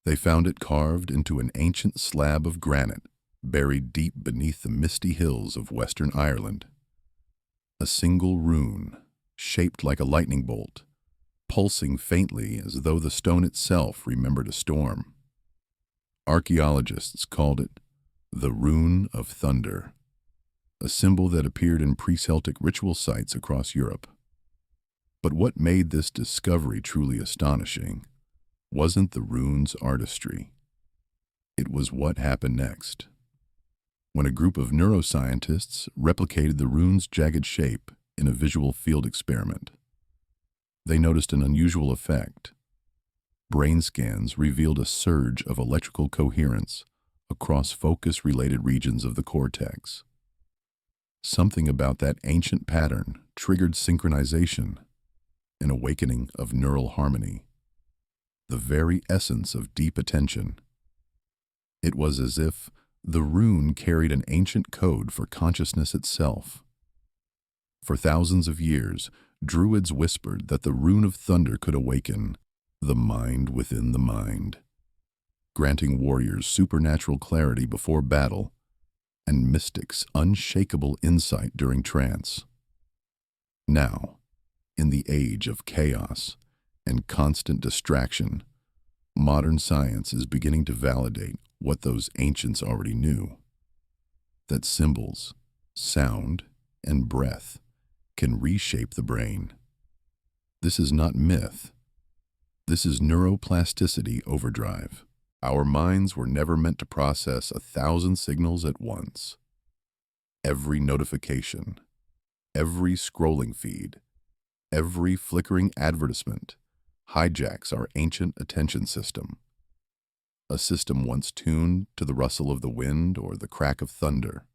They found it carved into an ancient slab of granite buried deep beneath the misty hills of Western Ireland. A single rune, shaped like a lightning bolt, pulsing faintly as though the stone itself remembered a storm. Archaeologists called it the Rune of Thunder, a symbol that appeared in pre-Celtic ritual sites across Europe. But what made this discovery truly astonishing wasn't the rune's artistry. It was what happened next. When a group of neuroscientists replicated the rune's jagged shape in a visual field experiment, they noticed an unusual effect. Brain scans revealed a surge of electrical coherence across focus-related regions of the cortex. Something about that ancient pattern triggered synchronization, an awakening of neural harmony, the very essence of deep attention. It was as if the rune carried an ancient code for consciousness itself. For thousands of years, Druids whispered that the Rune of Thunder could awaken the mind within the mind, granting warriors supernatural clarity before battle and mystics unshakable insight during trance. Now, in the age of chaos and constant distraction, modern science is beginning to validate what those ancients already knew: that symbols, sound, and breath can reshape the brain. This is not myth. This is neuroplasticity overdrive. Our minds were never meant to process 1,000 signals at once. Every notification, every scrolling feed, every flickering advertisement hijacks our ancient attention system, a system once tuned to the rustle of the wind or the crack of thunder.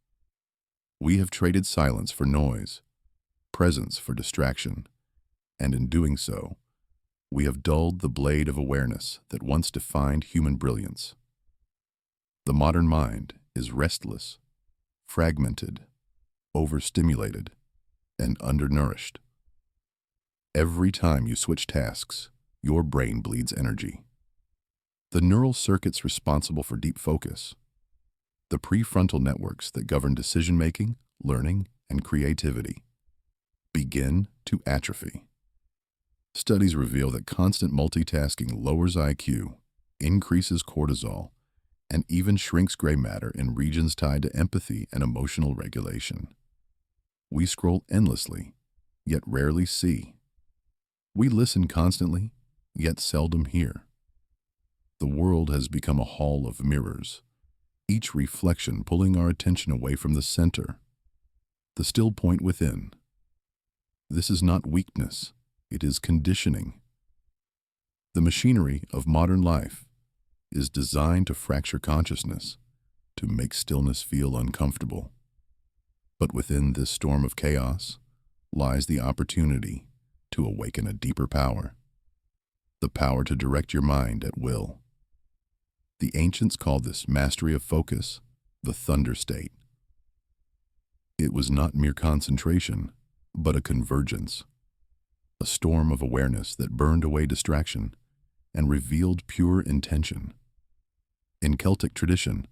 We have traded silence for noise, presence for distraction, and in doing so, we have dulled the blade of awareness that once defined human brilliance. The modern mind is restless, fragmented, overstimulated, and undernourished. Every time you switch tasks, your brain bleeds energy. The neural circuits responsible for deep focus, the prefrontal networks that govern decision-making, learning, and creativity, begin to atrophy. Studies reveal that constant multitasking lowers IQ, increases cortisol, and even shrinks gray matter in regions tied to empathy and emotional regulation. We scroll endlessly, yet rarely see. We listen constantly, yet seldom hear. The world has become a hall of mirrors, each reflection pulling our attention away from the center, the still point within. This is not weakness, it is conditioning. The machinery of modern life is designed to fracture consciousness, to make stillness feel uncomfortable. But within this storm of chaos lies the opportunity to awaken a deeper power, the power to direct your mind at will. The ancients called this mastery of focus the thunder state. It was not mere concentration, but a convergence, a storm of awareness that burned away distraction and revealed pure intention. In Celtic tradition,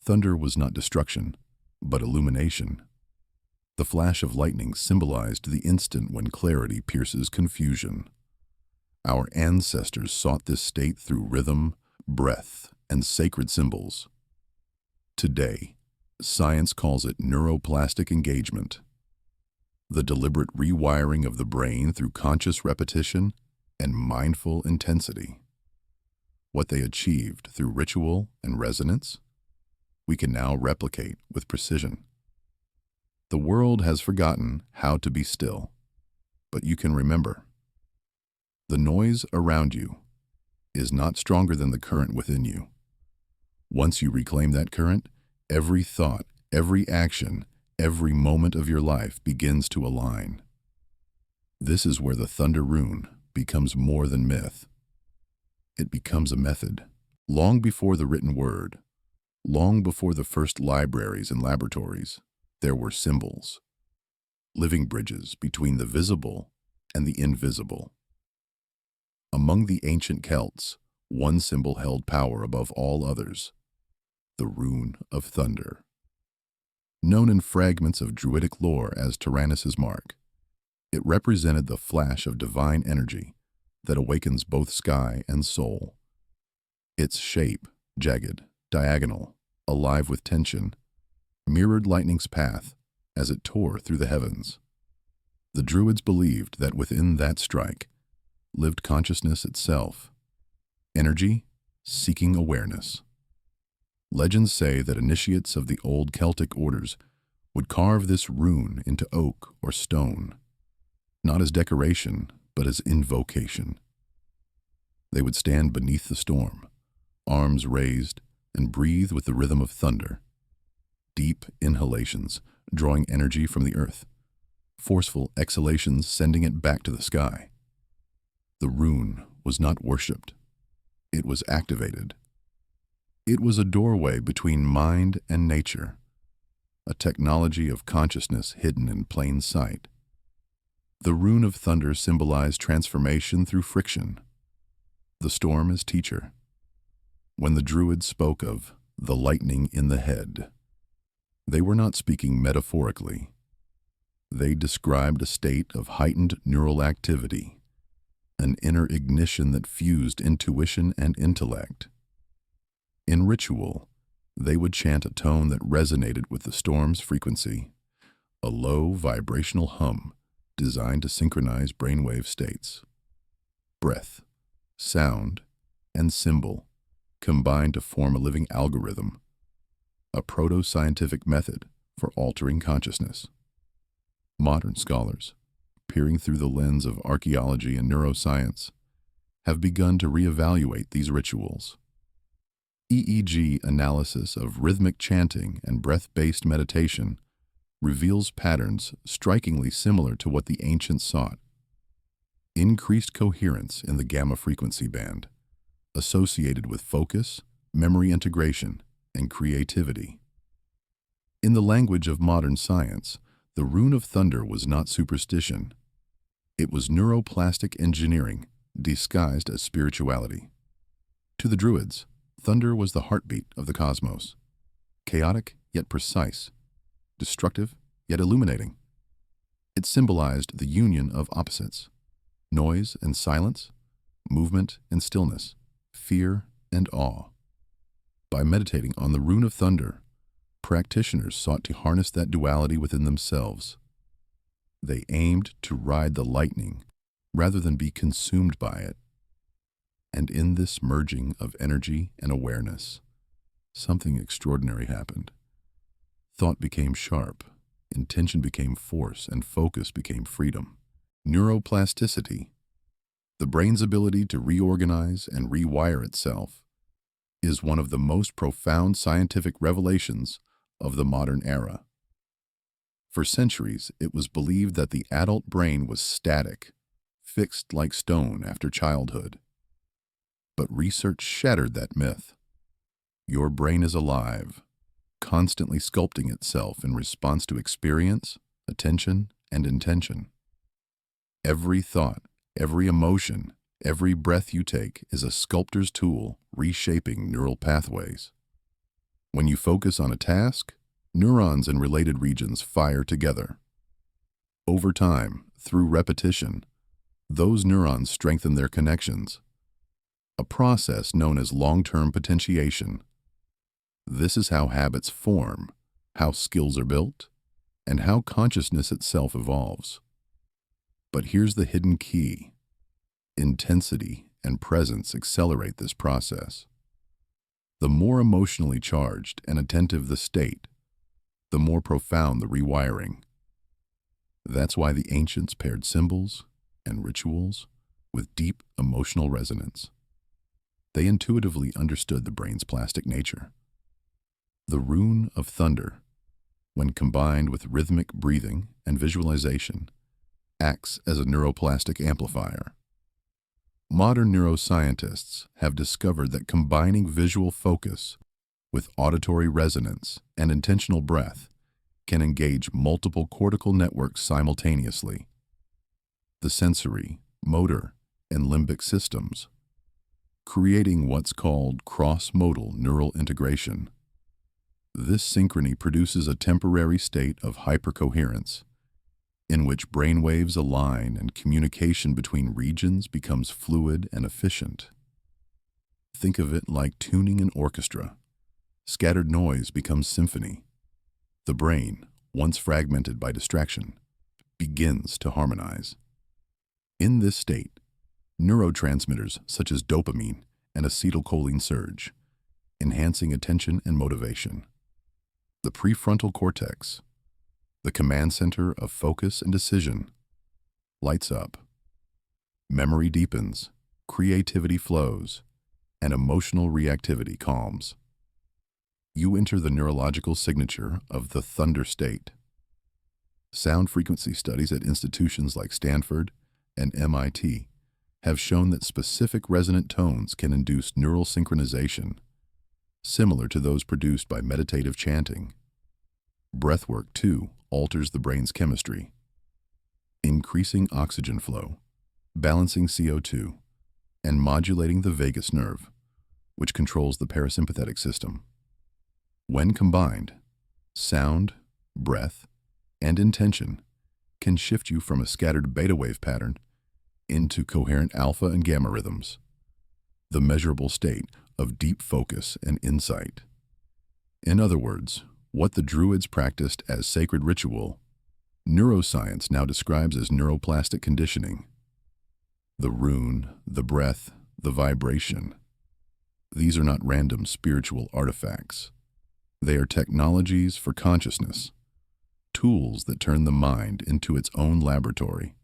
thunder was not destruction, but illumination. The flash of lightning symbolized the instant when clarity pierces confusion. Our ancestors sought this state through rhythm, breath, and sacred symbols. Today, science calls it neuroplastic engagement, the deliberate rewiring of the brain through conscious repetition and mindful intensity. What they achieved through ritual and resonance, we can now replicate with precision. The world has forgotten how to be still, but you can remember. The noise around you is not stronger than the current within you. Once you reclaim that current, every thought, every action, every moment of your life begins to align. This is where the Thunder Rune becomes more than myth. It becomes a method. Long before the written word, long before the first libraries and laboratories, there were symbols, living bridges between the visible and the invisible. Among the ancient Celts, one symbol held power above all others: the Rune of Thunder. Known in fragments of Druidic lore as Tyrannus's Mark, it represented the flash of divine energy that awakens both sky and soul. Its shape, jagged, diagonal, alive with tension, mirrored lightning's path as it tore through the heavens. The Druids believed that within that strike lived consciousness itself, energy seeking awareness. Legends say that initiates of the old Celtic orders would carve this rune into oak or stone, not as decoration, but as invocation. They would stand beneath the storm, arms raised, and breathe with the rhythm of thunder. Deep inhalations, drawing energy from the earth, forceful exhalations sending it back to the sky. The rune was not worshipped, it was activated. It was a doorway between mind and nature, a technology of consciousness hidden in plain sight. The Rune of Thunder symbolized transformation through friction, the storm as teacher. When the Druids spoke of the lightning in the head, they were not speaking metaphorically. They described a state of heightened neural activity, an inner ignition that fused intuition and intellect. In ritual, they would chant a tone that resonated with the storm's frequency, a low vibrational hum designed to synchronize brainwave states. Breath, sound, and symbol combined to form a living algorithm, a proto-scientific method for altering consciousness. Modern scholars, peering through the lens of archaeology and neuroscience, have begun to reevaluate these rituals. EEG analysis of rhythmic chanting and breath-based meditation reveals patterns strikingly similar to what the ancients sought. Increased coherence in the gamma frequency band, associated with focus, memory integration, and creativity. In the language of modern science, the Rune of Thunder was not superstition. It was neuroplastic engineering disguised as spirituality. To the Druids, thunder was the heartbeat of the cosmos, chaotic yet precise, destructive yet illuminating. It symbolized the union of opposites: noise and silence, movement and stillness, fear and awe. By meditating on the Rune of Thunder, practitioners sought to harness that duality within themselves. They aimed to ride the lightning rather than be consumed by it. And in this merging of energy and awareness, something extraordinary happened. Thought became sharp, intention became force, and focus became freedom. Neuroplasticity, the brain's ability to reorganize and rewire itself, is one of the most profound scientific revelations of the modern era. For centuries, it was believed that the adult brain was static, fixed like stone after childhood. But research shattered that myth. Your brain is alive, constantly sculpting itself in response to experience, attention, and intention. Every thought, every emotion, every breath you take is a sculptor's tool reshaping neural pathways. When you focus on a task, neurons in related regions fire together. Over time, through repetition, those neurons strengthen their connections, a process known as long-term potentiation. This is how habits form, how skills are built, and how consciousness itself evolves. But here's the hidden key. Intensity and presence accelerate this process. The more emotionally charged and attentive the state, the more profound the rewiring. That's why the ancients paired symbols and rituals with deep emotional resonance. They intuitively understood the brain's plastic nature. The Rune of Thunder, when combined with rhythmic breathing and visualization, acts as a neuroplastic amplifier. Modern neuroscientists have discovered that combining visual focus with auditory resonance and intentional breath can engage multiple cortical networks simultaneously. The sensory, motor, and limbic systems, creating what's called cross-modal neural integration. This synchrony produces a temporary state of hypercoherence, in which brainwaves align and communication between regions becomes fluid and efficient. Think of it like tuning an orchestra. Scattered noise becomes symphony. The brain, once fragmented by distraction, begins to harmonize. In this state, neurotransmitters such as dopamine and acetylcholine surge, enhancing attention and motivation. The prefrontal cortex, the command center of focus and decision, lights up. Memory deepens, creativity flows, and emotional reactivity calms. You enter the neurological signature of the thunder state. Sound frequency studies at institutions like Stanford and MIT have shown that specific resonant tones can induce neural synchronization, similar to those produced by meditative chanting. Breathwork, too, alters the brain's chemistry, increasing oxygen flow, balancing CO2, and modulating the vagus nerve, which controls the parasympathetic system. When combined, sound, breath, and intention can shift you from a scattered beta wave pattern into coherent alpha and gamma rhythms, the measurable state of deep focus and insight. In other words, what the Druids practiced as sacred ritual, neuroscience now describes as neuroplastic conditioning. The rune, the breath, the vibration. These are not random spiritual artifacts. They are technologies for consciousness, tools that turn the mind into its own laboratory.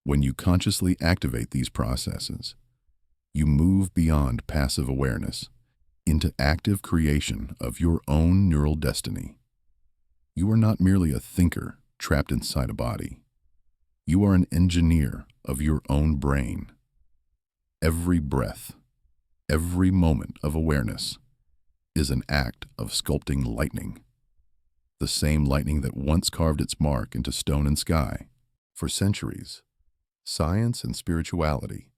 When you consciously activate these processes, you move beyond passive awareness into active creation of your own neural destiny. You are not merely a thinker trapped inside a body. You are an engineer of your own brain. Every breath, every moment of awareness is an act of sculpting lightning. The same lightning that once carved its mark into stone and sky. For centuries, science and spirituality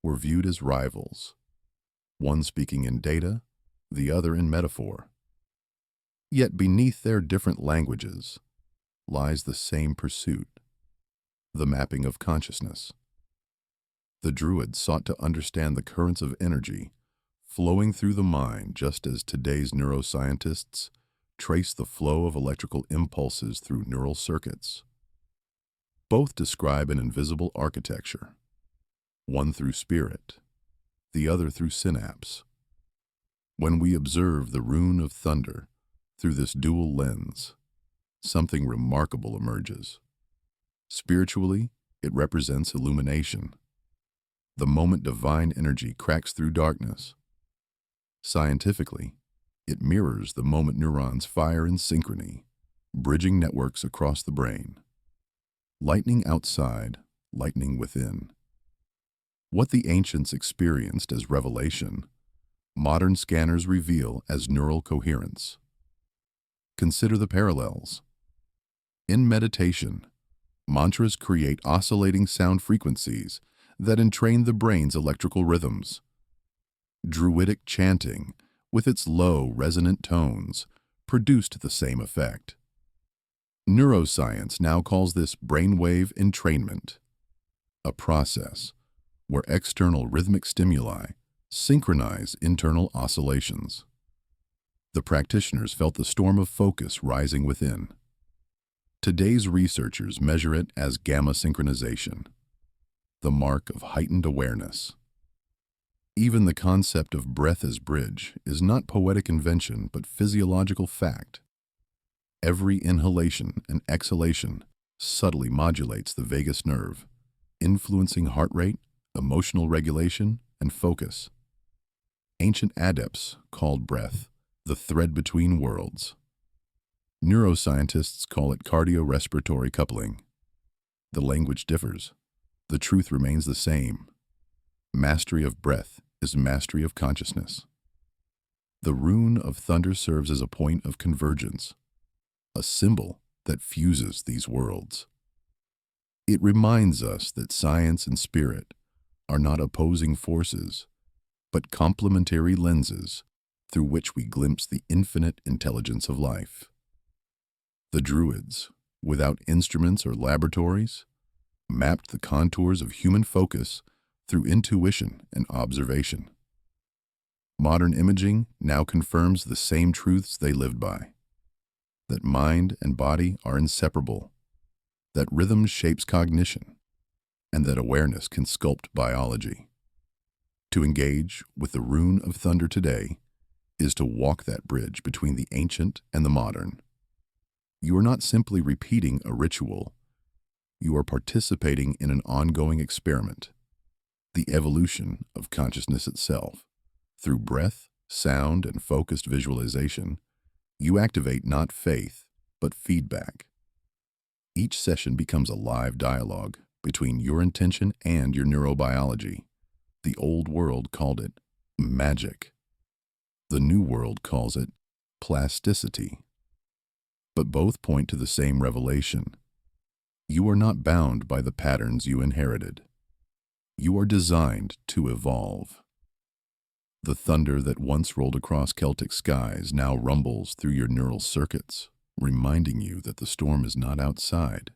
were viewed as rivals, one speaking in data, the other in metaphor. Yet beneath their different languages lies the same pursuit, the mapping of consciousness. The Druids sought to understand the currents of energy flowing through the mind, just as today's neuroscientists trace the flow of electrical impulses through neural circuits. Both describe an invisible architecture, one through spirit, the other through synapse. When we observe the rune of thunder through this dual lens, something remarkable emerges. Spiritually, it represents illumination, the moment divine energy cracks through darkness. Scientifically, it mirrors the moment neurons fire in synchrony, bridging networks across the brain. Lightning outside, lightning within. What the ancients experienced as revelation, modern scanners reveal as neural coherence. Consider the parallels. In meditation, mantras create oscillating sound frequencies that entrain the brain's electrical rhythms. Druidic chanting, with its low, resonant tones, produced the same effect. Neuroscience now calls this brainwave entrainment, a process where external rhythmic stimuli synchronize internal oscillations. The practitioners felt the storm of focus rising within. Today's researchers measure it as gamma synchronization, the mark of heightened awareness. Even the concept of breath as bridge is not poetic invention but physiological fact. Every inhalation and exhalation subtly modulates the vagus nerve, influencing heart rate, emotional regulation, and focus. Ancient adepts called breath the thread between worlds. Neuroscientists call it cardio-respiratory coupling. The language differs. The truth remains the same. Mastery of breath is mastery of consciousness. The rune of thunder serves as a point of convergence, a symbol that fuses these worlds. It reminds us that science and spirit are not opposing forces, but complementary lenses through which we glimpse the infinite intelligence of life. The Druids, without instruments or laboratories, mapped the contours of human focus through intuition and observation. Modern imaging now confirms the same truths they lived by: that mind and body are inseparable, that rhythm shapes cognition, and that awareness can sculpt biology. To engage with the rune of thunder today is to walk that bridge between the ancient and the modern. You are not simply repeating a ritual, you are participating in an ongoing experiment, the evolution of consciousness itself. Through breath, sound, and focused visualization, you activate not faith, but feedback. Each session becomes a live dialogue between your intention and your neurobiology. The old world called it magic. The new world calls it plasticity. But both point to the same revelation. You are not bound by the patterns you inherited. You are designed to evolve. The thunder that once rolled across Celtic skies now rumbles through your neural circuits, reminding you that the storm is not outside.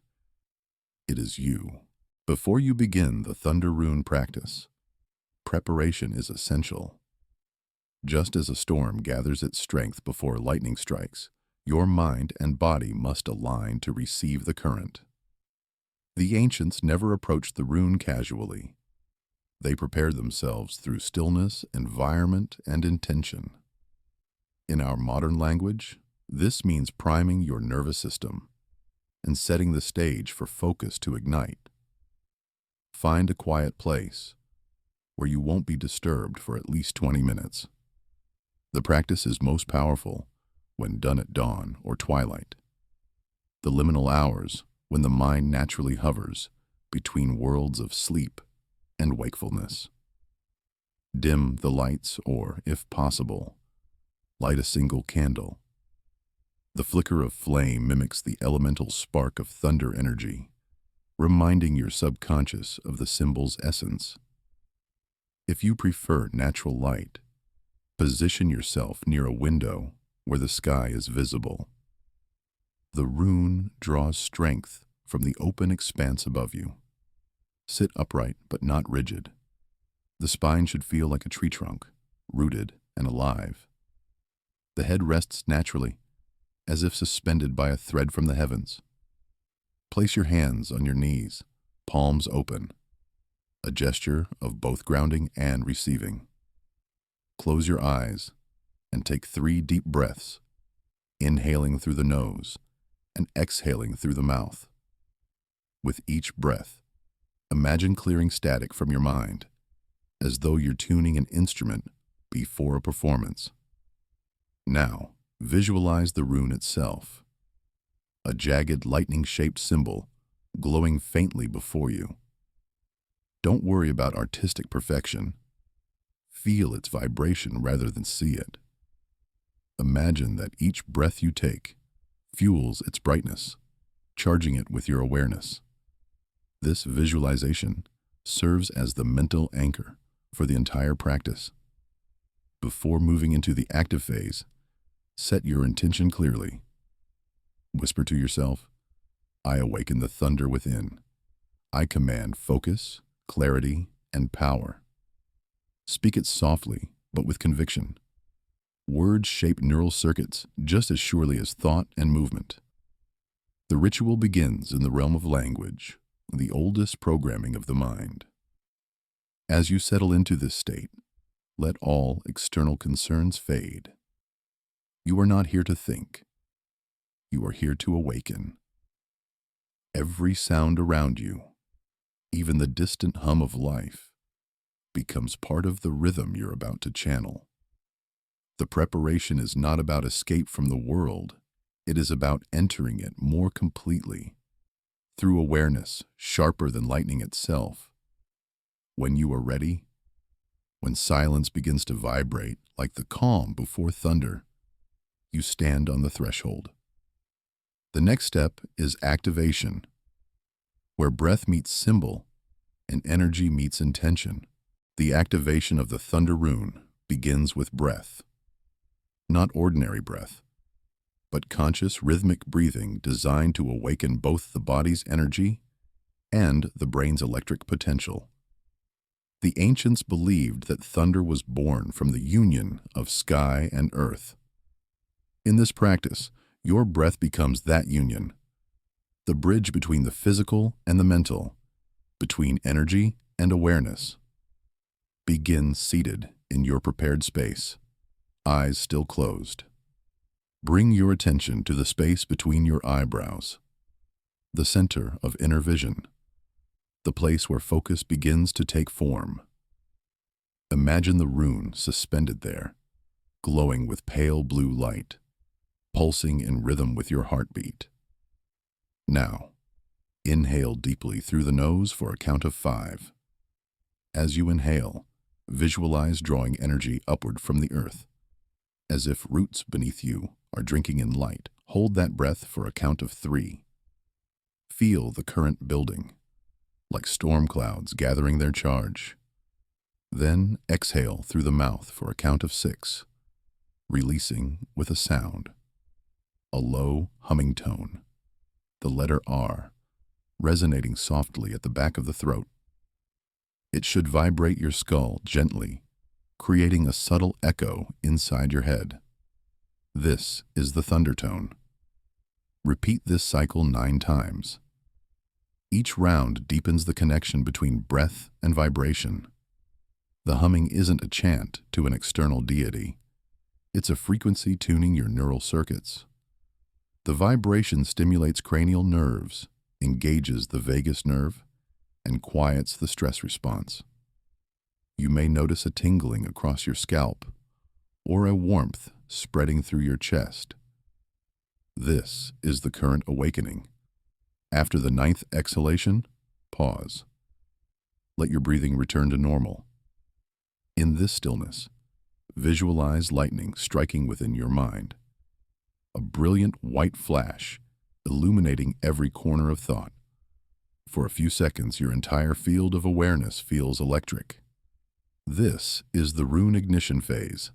It is you. Before you begin the thunder rune practice, preparation is essential. Just as a storm gathers its strength before lightning strikes, your mind and body must align to receive the current. The ancients never approached the rune casually. They prepared themselves through stillness, environment, and intention. In our modern language, this means priming your nervous system and setting the stage for focus to ignite. Find a quiet place where you won't be disturbed for at least 20 minutes. The practice is most powerful when done at dawn or twilight, the liminal hours when the mind naturally hovers between worlds of sleep and wakefulness. Dim the lights or, if possible, light a single candle. The flicker of flame mimics the elemental spark of thunder energy, reminding your subconscious of the symbol's essence. If you prefer natural light, position yourself near a window where the sky is visible. The rune draws strength from the open expanse above you. Sit upright but not rigid. The spine should feel like a tree trunk, rooted and alive. The head rests naturally, as if suspended by a thread from the heavens. Place your hands on your knees, palms open, a gesture of both grounding and receiving. Close your eyes and take 3 deep breaths, inhaling through the nose and exhaling through the mouth. With each breath, imagine clearing static from your mind, as though you're tuning an instrument before a performance. Now, visualize the rune itself, a jagged lightning-shaped symbol glowing faintly before you. Don't worry about artistic perfection. Feel its vibration rather than see it. Imagine that each breath you take fuels its brightness, charging it with your awareness. This visualization serves as the mental anchor for the entire practice. Before moving into the active phase, set your intention clearly. Whisper to yourself, I awaken the thunder within. I command focus, clarity, and power. Speak it softly, but with conviction. Words shape neural circuits just as surely as thought and movement. The ritual begins in the realm of language, the oldest programming of the mind. As you settle into this state, let all external concerns fade. You are not here to think. You are here to awaken. Every sound around you, even the distant hum of life, becomes part of the rhythm you're about to channel. The preparation is not about escape from the world. It is about entering it more completely, through awareness sharper than lightning itself. When you are ready, when silence begins to vibrate like the calm before thunder, you stand on the threshold. The next step is activation, where breath meets symbol and energy meets intention. The activation of the Thunder Rune begins with breath. Not ordinary breath, but conscious rhythmic breathing designed to awaken both the body's energy and the brain's electric potential. The ancients believed that thunder was born from the union of sky and earth. In this practice, your breath becomes that union, the bridge between the physical and the mental, between energy and awareness. Begin seated in your prepared space, eyes still closed. Bring your attention to the space between your eyebrows, the center of inner vision, the place where focus begins to take form. Imagine the rune suspended there, glowing with pale blue light, pulsing in rhythm with your heartbeat. Now, inhale deeply through the nose for a count of 5. As you inhale, visualize drawing energy upward from the earth, as if roots beneath you are drinking in light. Hold that breath for a count of 3. Feel the current building, like storm clouds gathering their charge. Then exhale through the mouth for a count of 6, releasing with a sound, a low humming tone, the letter R, resonating softly at the back of the throat. It should vibrate your skull gently, creating a subtle echo inside your head. This is the thunder tone. Repeat this cycle 9 times. Each round deepens the connection between breath and vibration. The humming isn't a chant to an external deity. It's a frequency tuning your neural circuits. The vibration stimulates cranial nerves, engages the vagus nerve, and quiets the stress response. You may notice a tingling across your scalp or a warmth spreading through your chest. This is the current awakening. After the 9th exhalation, pause. Let your breathing return to normal. In this stillness, visualize lightning striking within your mind, a brilliant white flash illuminating every corner of thought. For a few seconds, your entire field of awareness feels electric. This is the rune ignition phase.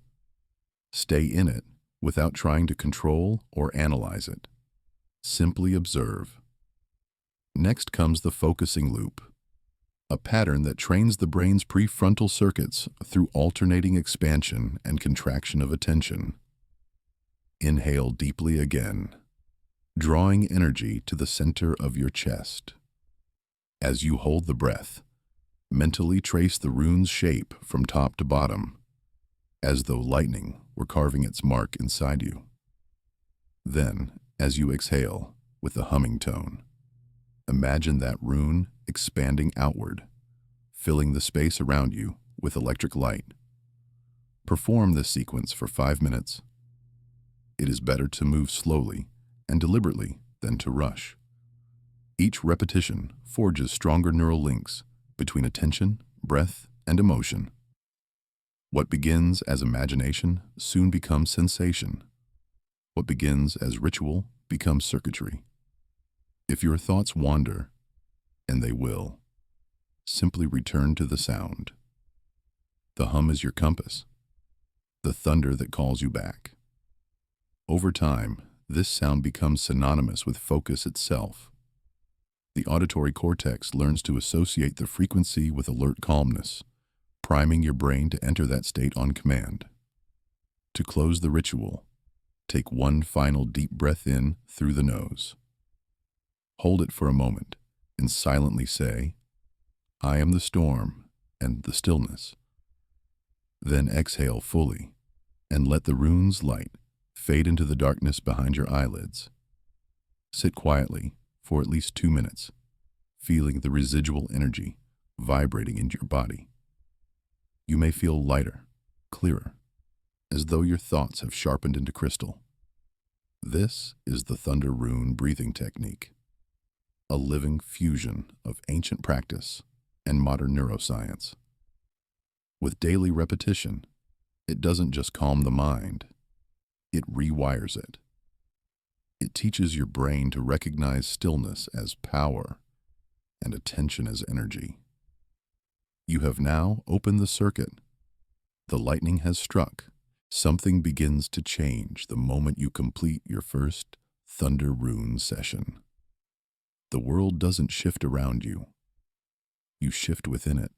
Stay in it without trying to control or analyze it. Simply observe. Next comes the focusing loop, a pattern that trains the brain's prefrontal circuits through alternating expansion and contraction of attention. Inhale deeply again, drawing energy to the center of your chest. As you hold the breath, mentally trace the rune's shape from top to bottom, as though lightning were carving its mark inside you. Then, as you exhale with the humming tone, imagine that rune expanding outward, filling the space around you with electric light. Perform this sequence for 5 minutes. It is better to move slowly and deliberately than to rush. Each repetition forges stronger neural links between attention, breath, and emotion. What begins as imagination soon becomes sensation. What begins as ritual becomes circuitry. If your thoughts wander, and they will, simply return to the sound. The hum is your compass, the thunder that calls you back. Over time, this sound becomes synonymous with focus itself. The auditory cortex learns to associate the frequency with alert calmness, priming your brain to enter that state on command. To close the ritual, take one final deep breath in through the nose. Hold it for a moment and silently say, "I am the storm and the stillness." Then exhale fully and let the rune's light fade into the darkness behind your eyelids. Sit quietly for at least 2 minutes, feeling the residual energy vibrating in your body. You may feel lighter, clearer, as though your thoughts have sharpened into crystal. This is the Thunder Rune breathing technique, a living fusion of ancient practice and modern neuroscience. With daily repetition, it doesn't just calm the mind, it rewires it. It teaches your brain to recognize stillness as power and attention as energy. You have now opened the circuit. The lightning has struck. Something begins to change the moment you complete your first Thunder Rune session. The world doesn't shift around you. You shift within it.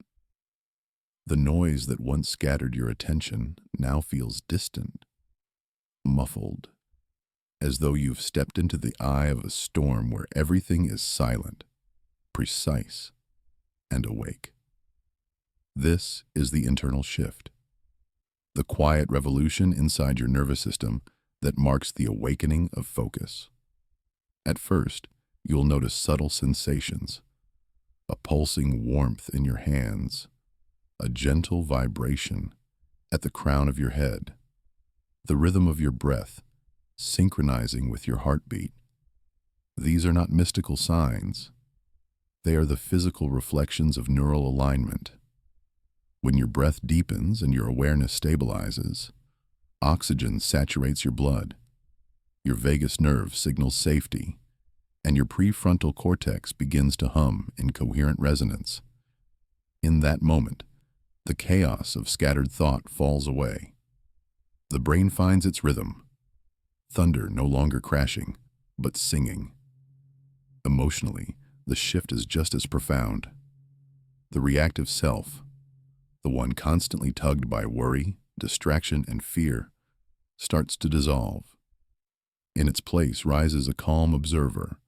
The noise that once scattered your attention now feels distant, muffled, as though you've stepped into the eye of a storm where everything is silent, precise, and awake. This is the internal shift, the quiet revolution inside your nervous system that marks the awakening of focus. At first, you'll notice subtle sensations, a pulsing warmth in your hands, a gentle vibration at the crown of your head, the rhythm of your breath synchronizing with your heartbeat. These are not mystical signs. They are the physical reflections of neural alignment. When your breath deepens and your awareness stabilizes, oxygen saturates your blood, your vagus nerve signals safety, and your prefrontal cortex begins to hum in coherent resonance. In that moment, the chaos of scattered thought falls away. The brain finds its rhythm, thunder no longer crashing, but singing. Emotionally, the shift is just as profound. The reactive self, the one constantly tugged by worry, distraction, and fear, starts to dissolve. In its place rises a calm observer,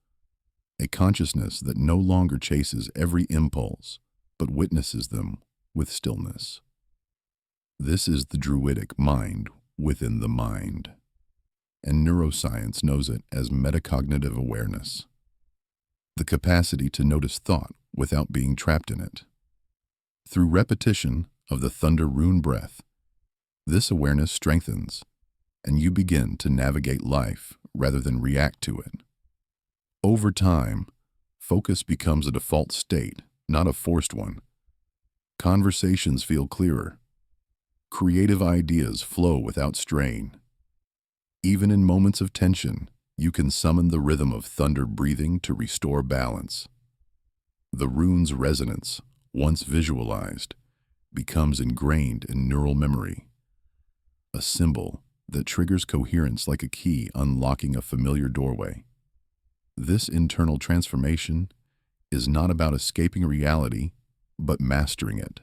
a consciousness that no longer chases every impulse, but witnesses them with stillness. This is the druidic mind within the mind, and neuroscience knows it as metacognitive awareness, the capacity to notice thought without being trapped in it. Through repetition of the Thunder Rune breath, this awareness strengthens, and you begin to navigate life rather than react to it. Over time, focus becomes a default state, not a forced one. Conversations feel clearer. Creative ideas flow without strain. Even in moments of tension, you can summon the rhythm of thunder breathing to restore balance. The rune's resonance, once visualized, becomes ingrained in neural memory, a symbol that triggers coherence like a key unlocking a familiar doorway. This internal transformation is not about escaping reality, but mastering it.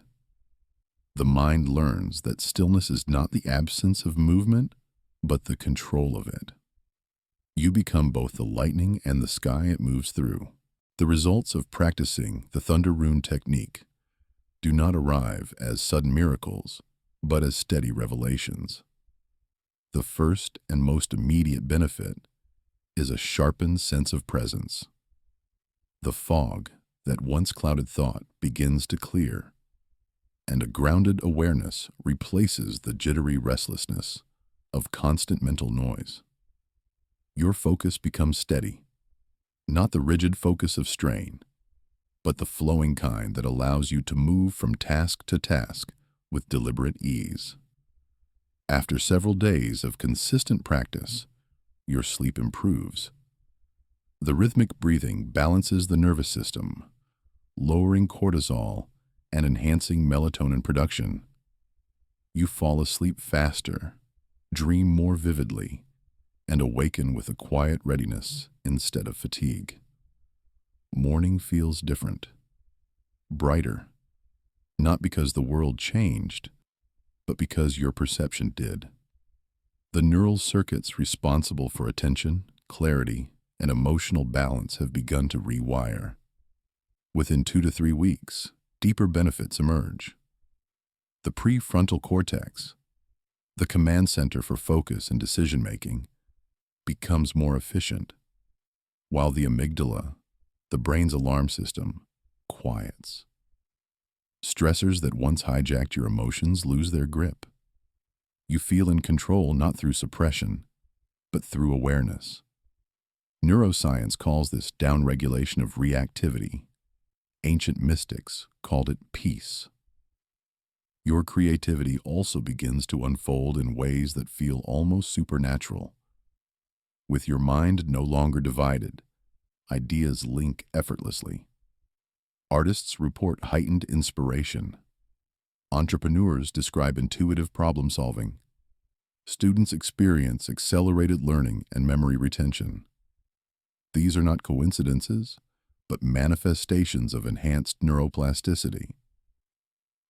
The mind learns that stillness is not the absence of movement, but the control of it. You become both the lightning and the sky it moves through. The results of practicing the Thunder Rune technique do not arrive as sudden miracles, but as steady revelations. The first and most immediate benefit is a sharpened sense of presence. The fog that once clouded thought begins to clear, and a grounded awareness replaces the jittery restlessness of constant mental noise. Your focus becomes steady, not the rigid focus of strain, but the flowing kind that allows you to move from task to task with deliberate ease. After several days of consistent practice, your sleep improves. The rhythmic breathing balances the nervous system, lowering cortisol and enhancing melatonin production. You fall asleep faster, dream more vividly, and awaken with a quiet readiness instead of fatigue. Morning feels different, brighter, not because the world changed, but because your perception did. The neural circuits responsible for attention, clarity, and emotional balance have begun to rewire. Within 2 to 3 weeks, deeper benefits emerge. The prefrontal cortex, the command center for focus and decision-making, becomes more efficient, while the amygdala, the brain's alarm system, quiets. Stressors that once hijacked your emotions lose their grip. You feel in control not through suppression, but through awareness. Neuroscience calls this downregulation of reactivity. Ancient mystics called it peace. Your creativity also begins to unfold in ways that feel almost supernatural. With your mind no longer divided, ideas link effortlessly. Artists report heightened inspiration. Entrepreneurs describe intuitive problem solving. Students experience accelerated learning and memory retention. These are not coincidences, but manifestations of enhanced neuroplasticity.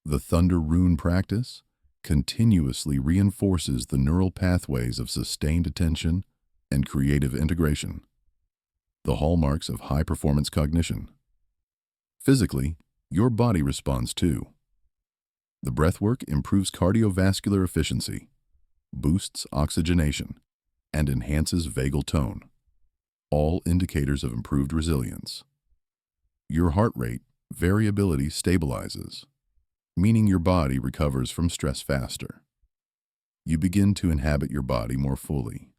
The Thunder Rune practice continuously reinforces the neural pathways of sustained attention and creative integration, the hallmarks of high-performance cognition. Physically, your body responds too. The breathwork improves cardiovascular efficiency, boosts oxygenation, and enhances vagal tone, all indicators of improved resilience. Your heart rate variability stabilizes, meaning your body recovers from stress faster. You begin to inhabit your body more fully,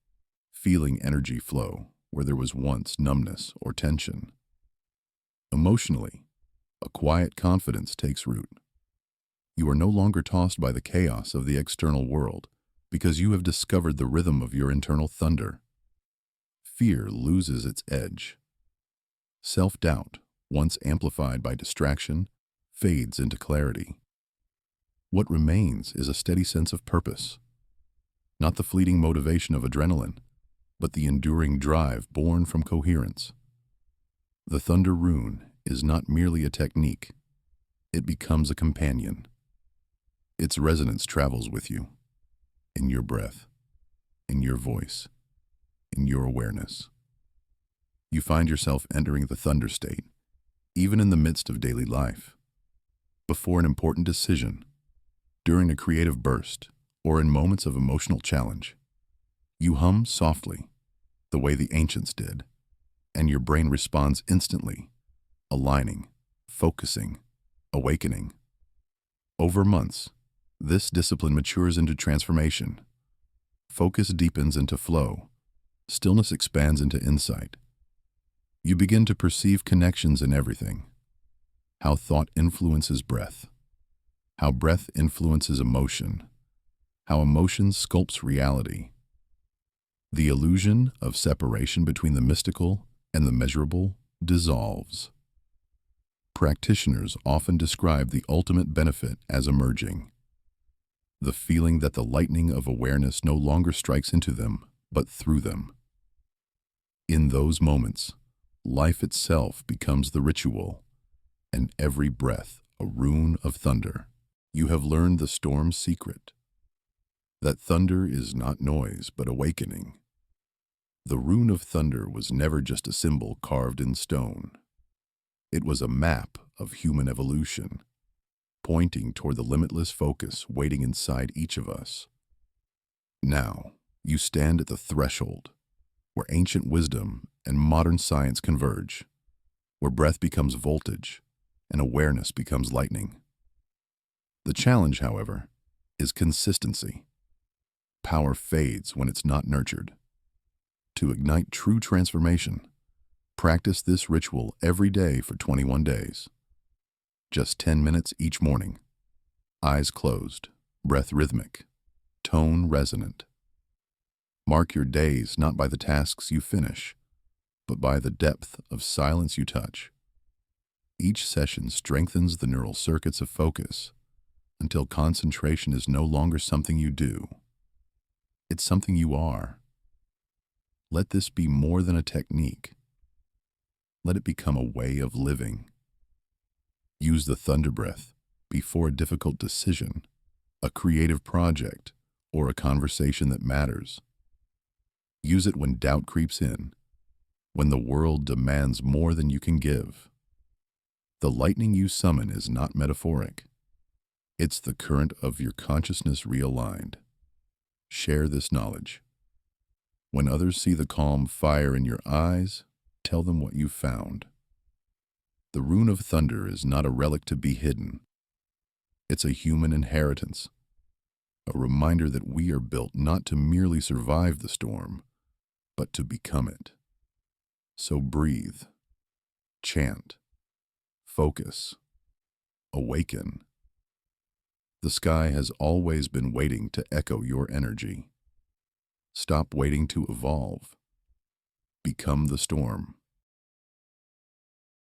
feeling energy flow where there was once numbness or tension. Emotionally, a quiet confidence takes root. You are no longer tossed by the chaos of the external world because you have discovered the rhythm of your internal thunder. Fear loses its edge. Self-doubt, once amplified by distraction, fades into clarity. What remains is a steady sense of purpose, not the fleeting motivation of adrenaline, but the enduring drive born from coherence. The Thunder Rune is not merely a technique, it becomes a companion. Its resonance travels with you, in your breath, in your voice, in your awareness. You find yourself entering the thunder state, even in the midst of daily life. Before an important decision, during a creative burst, or in moments of emotional challenge, you hum softly, the way the ancients did, and your brain responds instantly, aligning, focusing, awakening. Over months, this discipline matures into transformation. Focus deepens into flow. Stillness expands into insight. You begin to perceive connections in everything. How thought influences breath. How breath influences emotion. How emotion sculpts reality. The illusion of separation between the mystical and the measurable dissolves. Practitioners often describe the ultimate benefit as emerging. The feeling that the lightning of awareness no longer strikes into them, but through them. In those moments, life itself becomes the ritual, and every breath a rune of thunder. You have learned the storm's secret, that thunder is not noise, but awakening. The rune of thunder was never just a symbol carved in stone. It was a map of human evolution, pointing toward the limitless focus waiting inside each of us. Now, you stand at the threshold, where ancient wisdom and modern science converge, where breath becomes voltage and awareness becomes lightning. The challenge, however, is consistency. Power fades when it's not nurtured. To ignite true transformation, practice this ritual every day for 21 days. Just 10 minutes each morning. Eyes closed, breath rhythmic, tone resonant. Mark your days not by the tasks you finish, but by the depth of silence you touch. Each session strengthens the neural circuits of focus until concentration is no longer something you do. It's something you are. Let this be more than a technique. Let it become a way of living. Use the thunder breath before a difficult decision, a creative project, or a conversation that matters. Use it when doubt creeps in, when the world demands more than you can give. The lightning you summon is not metaphoric. It's the current of your consciousness realigned. Share this knowledge. When others see the calm fire in your eyes, tell them what you found. The rune of thunder is not a relic to be hidden. It's a human inheritance, a reminder that we are built not to merely survive the storm, but to become it. So breathe, chant, focus, awaken. The sky has always been waiting to echo your energy. Stop waiting to evolve. Become the storm.